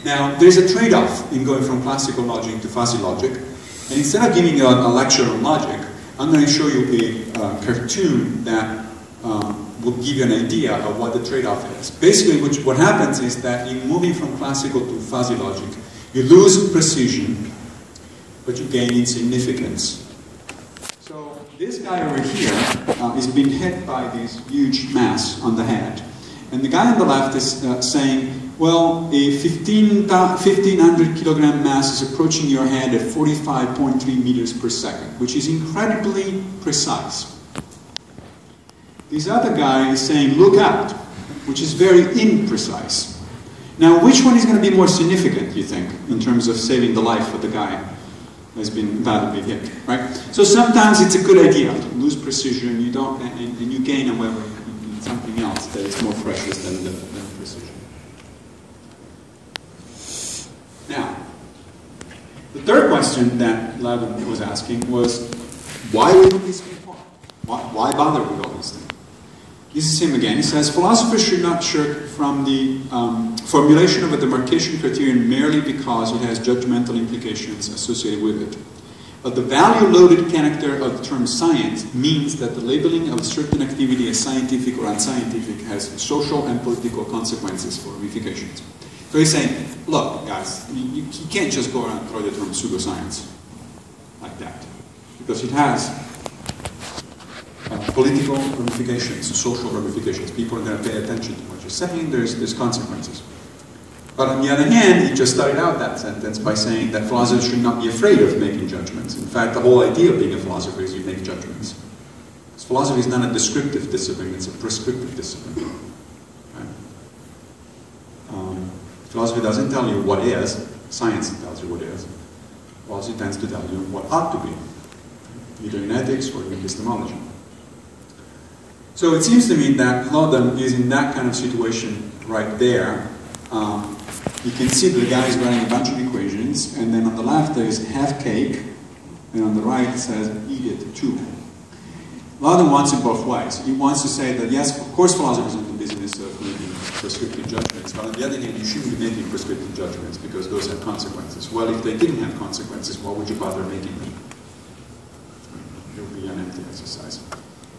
Now, there's a trade-off in going from classical logic to fuzzy logic. And instead of giving you a lecture on logic, I'm going to show you a cartoon that will give you an idea of what the trade-off is. Basically, what happens is that in moving from classical to fuzzy logic, you lose precision, but you gain in significance. So this guy over here is being hit by this huge mass on the head. And the guy on the left is saying, well, a 1,500 kilogram mass is approaching your head at 45.3 meters per second, which is incredibly precise. This other guy is saying, look out, which is very imprecise. Now, which one is going to be more significant, you think, in terms of saving the life of the guy who has been badly hit, right? So sometimes it's a good idea to lose precision, and you gain, however, in something else that is more precious than precision. Now, the third question that Lavin was asking was, why would this be fun? Why bother with all these things? This is him again. He says, philosophers should not shirk from the formulation of a demarcation criterion merely because it has judgmental implications associated with it. But the value-loaded character of the term science means that the labeling of a certain activity as scientific or unscientific has social and political consequences or ramifications. So he's saying, look, guys, you can't just go around and throw the term pseudoscience like that, because it has political ramifications, social ramifications. People are going to pay attention to what you're saying. There's consequences. But on the other hand, he just started out that sentence by saying that philosophers should not be afraid of making judgments. In fact, the whole idea of being a philosopher is you make judgments. Because philosophy is not a descriptive discipline, it's a prescriptive discipline. Right? Philosophy doesn't tell you what is, science tells you what is. Philosophy tends to tell you what ought to be, either in ethics or in epistemology. So it seems to me that Laudon is in that kind of situation right there. You can see the guy is writing a bunch of equations, and then on the left there is have cake, and on the right it says eat it too. Laudon wants it both ways. He wants to say that yes, of course philosophers are in the business of making prescriptive judgments, but on the other hand you shouldn't be making prescriptive judgments because those have consequences. Well, if they didn't have consequences, why would you bother making them? It would be an empty exercise.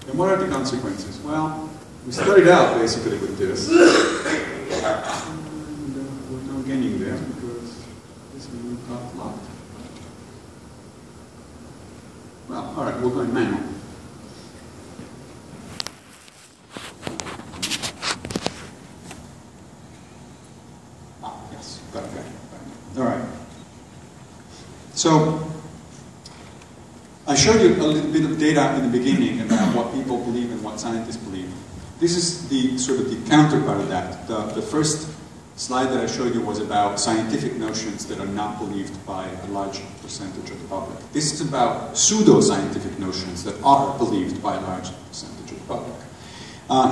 And what are the consequences? Well, we started out basically with this. We're not getting there because this one got locked. Well, all right, we're going manual. Yes, got it. All right. So, I showed you a little bit of data in the beginning about what people believe and what scientists believe. This is the sort of the counterpart of that. The first slide that I showed you was about scientific notions that are not believed by a large percentage of the public. This is about pseudo-scientific notions that are believed by a large percentage of the public.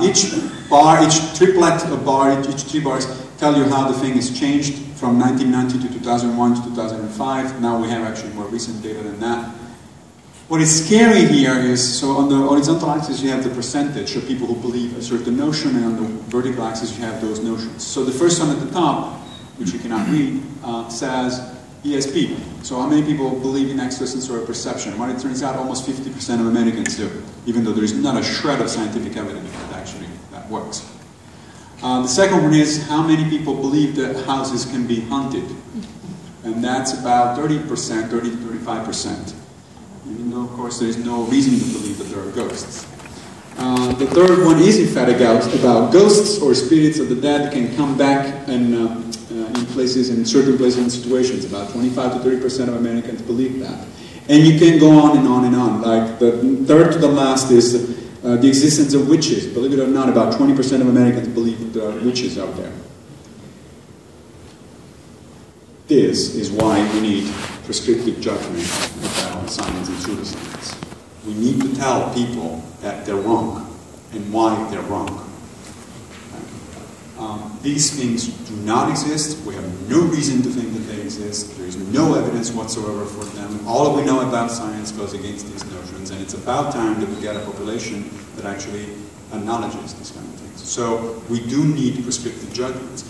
Each bar, each triplet of bar, each 3 bars tell you how the thing has changed from 1990 to 2001 to 2005. Now we have actually more recent data than that. What is scary here is, so on the horizontal axis you have the percentage of people who believe a certain notion, and on the vertical axis you have those notions. So the first one at the top, which you cannot read, says ESP. So how many people believe in extrasensorial perception? Well, it turns out almost 50% of Americans do, even though there is not a shred of scientific evidence that actually that works. The second one is how many people believe that houses can be haunted? And that's about 30%, 30 to 35%. Even though, of course, there is no reason to believe that there are ghosts. The third one is, in fact, about ghosts or spirits of the dead can come back and in places, in certain places and situations. About 25 to 30% of Americans believe that. And you can go on and on and on. Like the third to the last is the existence of witches. Believe it or not, about 20% of Americans believe that there are witches out there. This is why we need prescriptive judgment about science and pseudoscience. We need to tell people that they're wrong and why they're wrong. These things do not exist. We have no reason to think that they exist. There is no evidence whatsoever for them. All we know about science goes against these notions, and it's about time that we get a population that actually acknowledges these kind of things. So we do need prescriptive judgments.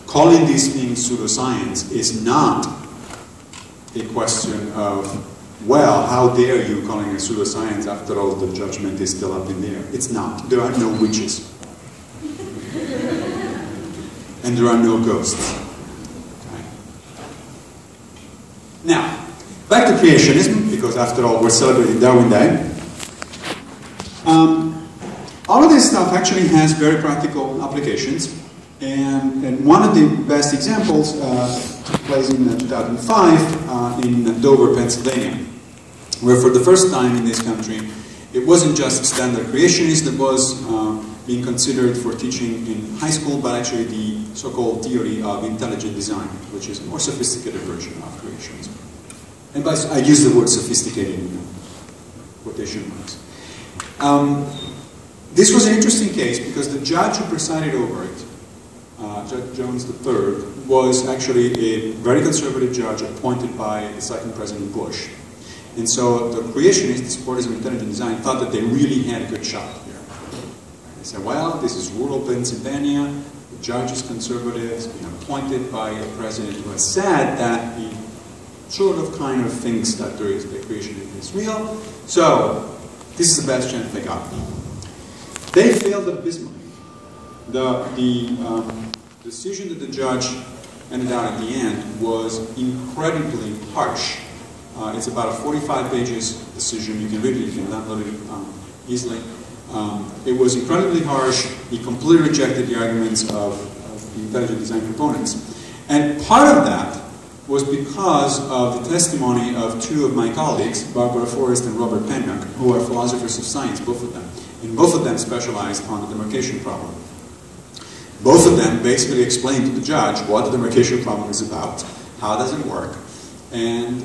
Calling these things pseudoscience is not a question of, well, how dare you calling it pseudoscience after all the judgment is still up in the air. It's not. There are no witches. And there are no ghosts. Okay. Now, back to creationism, because after all we're celebrating Darwin Day. All of this stuff actually has very practical applications. And one of the best examples took place in 2005 in Dover, Pennsylvania, where for the first time in this country, it wasn't just standard creationism that was being considered for teaching in high school, but actually the so-called theory of intelligent design, which is a more sophisticated version of creationism. And I use the word sophisticated in quotation marks. This was an interesting case because the judge who presided over it, Judge Jones III, was actually a very conservative judge appointed by the second President Bush. And so the creationists, the supporters of intelligent design, thought that they really had a good shot here. They said, well, this is rural Pennsylvania, the judge is conservative, he's been appointed by a president who has said that he sort of kind of thinks that there is the creationist is real. So this is the best chance they got. They failed abysmally. The decision that the judge ended out at the end was incredibly harsh. It's about a 45 pages decision. You can read it, you can download it easily. It was incredibly harsh. He completely rejected the arguments of the intelligent design proponents. And part of that was because of the testimony of two of my colleagues, Barbara Forrest and Robert Pennock, who are philosophers of science, both of them. And both of them specialized on the demarcation problem. Both of them basically explained to the judge what the demarcation problem is about, how does it work, and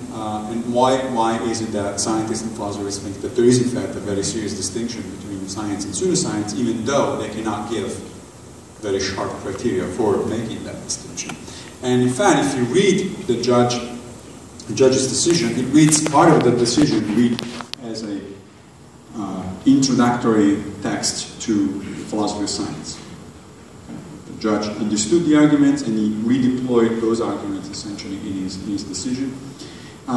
why is it that scientists and philosophers think that there is in fact a very serious distinction between science and pseudoscience, even though they cannot give very sharp criteria for making that distinction. And in fact, if you read the judge's decision, it reads part of the decision as a introductory text to philosophy of science. The judge understood the arguments and he redeployed those arguments essentially in his decision.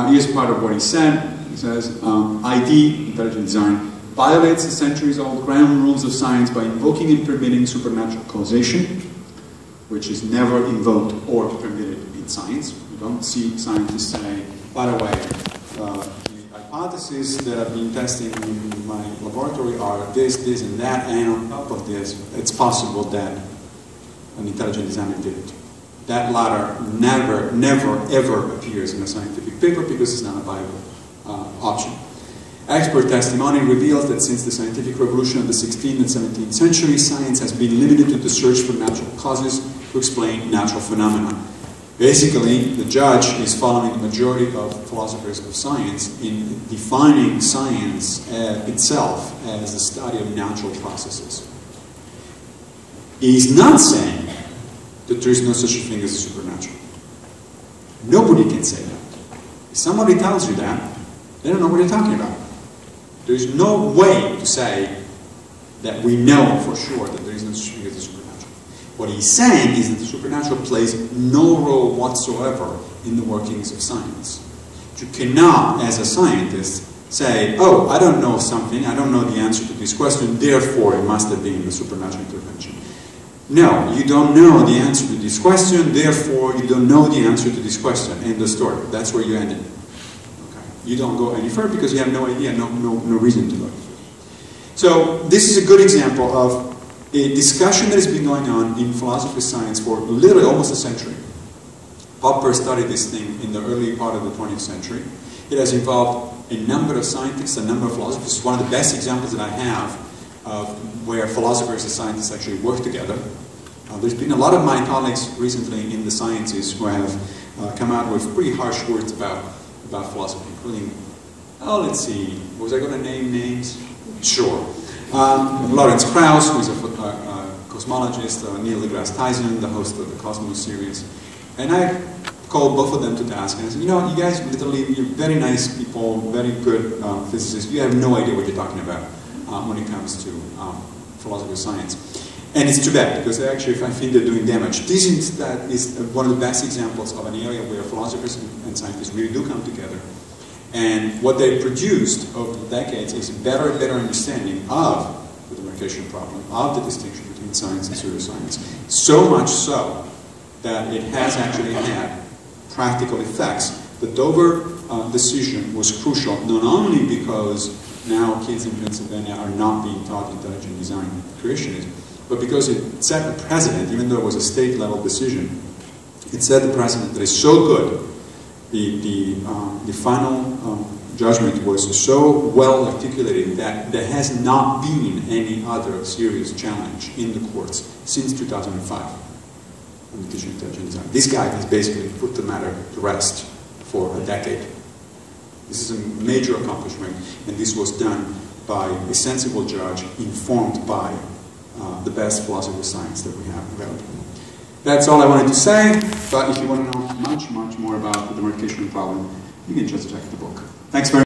Here's part of what he said. He says, ID, intelligent design, violates the centuries-old ground rules of science by invoking and permitting supernatural causation, which is never invoked or permitted in science. You don't see scientists say, by the way, the hypotheses that I've been testing in my laboratory are this, this, and that, and on top of this, it's possible that an intelligent designer did it. That latter never, ever appears in a scientific paper because it's not a viable option. Expert testimony reveals that since the scientific revolution of the 16th and 17th century, science has been limited to the search for natural causes to explain natural phenomena. Basically, the judge is following the majority of philosophers of science in defining science itself as the study of natural processes. He's not saying that there is no such a thing as a supernatural. Nobody can say that. If somebody tells you that, they don't know what you're talking about. There is no way to say that we know for sure that there is no such thing as a supernatural. What he's saying is that the supernatural plays no role whatsoever in the workings of science. You cannot, as a scientist, say, oh, I don't know something, I don't know the answer to this question, therefore it must have been a supernatural intervention. No, you don't know the answer to this question, therefore you don't know the answer to this question. End of story. That's where you ended. Okay. You don't go any further because you have no idea, no reason to go. So this is a good example of a discussion that has been going on in philosophy of science for literally almost a century. Popper studied this thing in the early part of the 20th century. It has involved a number of scientists, a number of philosophers. It's one of the best examples that I have of where philosophers and scientists actually work together. There's been a lot of my colleagues recently in the sciences who have come out with pretty harsh words about philosophy, including, oh, let's see, was I going to name names? Sure. Lawrence Krauss, who is a cosmologist, Neil deGrasse Tyson, the host of the Cosmos series. And I called both of them to task and I said, you know, you guys literally, you're very nice people, very good physicists. You have no idea what you're talking about when it comes to philosophy of science. And it's too bad, because actually I think they're doing damage. This is one of the best examples of an area where philosophers and scientists really do come together. And what they produced over the decades is a better and better understanding of the demarcation problem, of the distinction between science and pseudoscience. So much so that it has actually had practical effects. The Dover decision was crucial, not only because now kids in Pennsylvania are not being taught intelligent design creationism, but because it set a precedent, even though it was a state-level decision, it set the precedent that is so good. The final judgment was so well articulated that there has not been any other serious challenge in the courts since 2005 on the teaching of intelligent design. This guy has basically put the matter to rest for a decade. This is a major accomplishment, and this was done by a sensible judge informed by the best philosophy of science that we have available. That's all I wanted to say, but if you want to know much more about the demarcation problem, you can just check the book. Thanks very much.